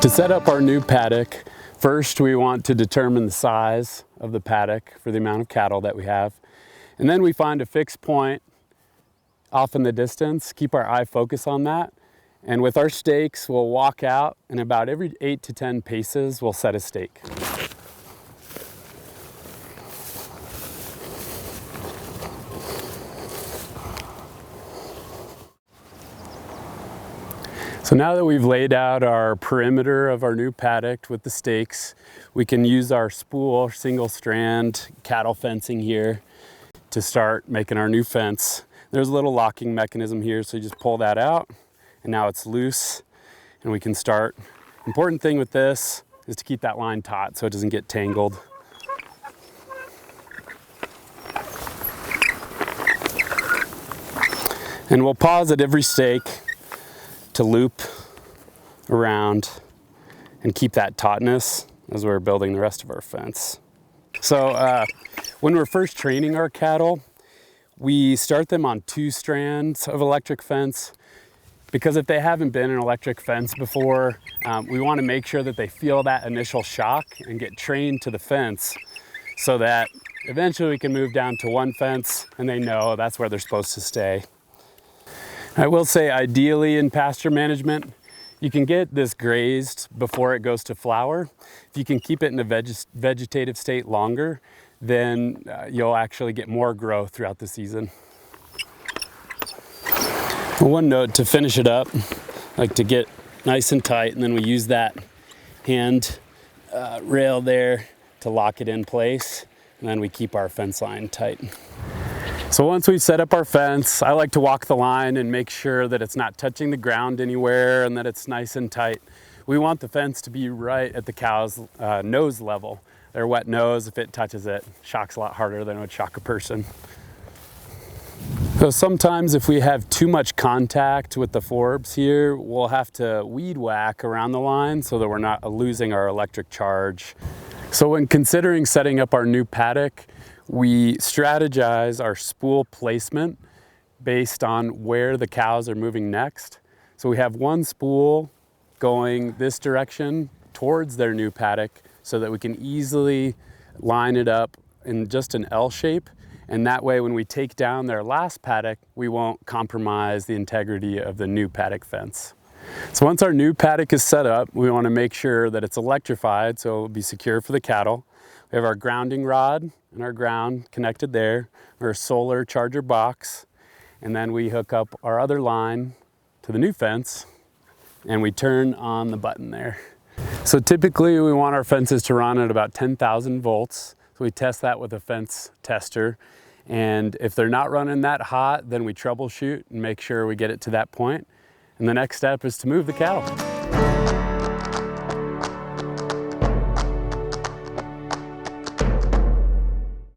To set up our new paddock, first we want to determine the size of the paddock for the amount of cattle that we have. And then we find a fixed point off in the distance, keep our eye focused on that. And with our stakes, we'll walk out and about every 8 to 10 paces, we'll set a stake. So now that we've laid out our perimeter of our new paddock with the stakes, we can use our spool, single-strand cattle fencing here to start making our new fence. There's a little locking mechanism here, so you just pull that out, and now it's loose, and we can start. Important thing with this is to keep that line taut so it doesn't get tangled. And we'll pause at every stake to loop around and keep that tautness as we're building the rest of our fence. So when we're first training our cattle, we start them on 2 strands of electric fence, because if they haven't been in an electric fence before, we want to make sure that they feel that initial shock and get trained to the fence so that eventually we can move down to 1 fence and they know that's where they're supposed to stay. I will say, ideally in pasture management, you can get this grazed before it goes to flower. If you can keep it in a vegetative state longer, then you'll actually get more growth throughout the season. One note to finish it up, like to get nice and tight, and then we use that hand rail there to lock it in place, and then we keep our fence line tight. So once we've set up our fence, I like to walk the line and make sure that it's not touching the ground anywhere and that it's nice and tight. We want the fence to be right at the cow's nose level. Their wet nose, if it touches it, shocks a lot harder than it would shock a person. So sometimes if we have too much contact with the forbs here, we'll have to weed whack around the line so that we're not losing our electric charge. So when considering setting up our new paddock, we strategize our spool placement based on where the cows are moving next. So we have 1 spool going this direction towards their new paddock so that we can easily line it up in just an L shape. And that way, when we take down their last paddock, we won't compromise the integrity of the new paddock fence. So once our new paddock is set up, we want to make sure that it's electrified so it'll be secure for the cattle. We have our grounding rod and our ground connected there, our solar charger box, and then we hook up our other line to the new fence and we turn on the button there. So typically we want our fences to run at about 10,000 volts. So we test that with a fence tester. And if they're not running that hot, then we troubleshoot and make sure we get it to that point. And the next step is to move the cattle.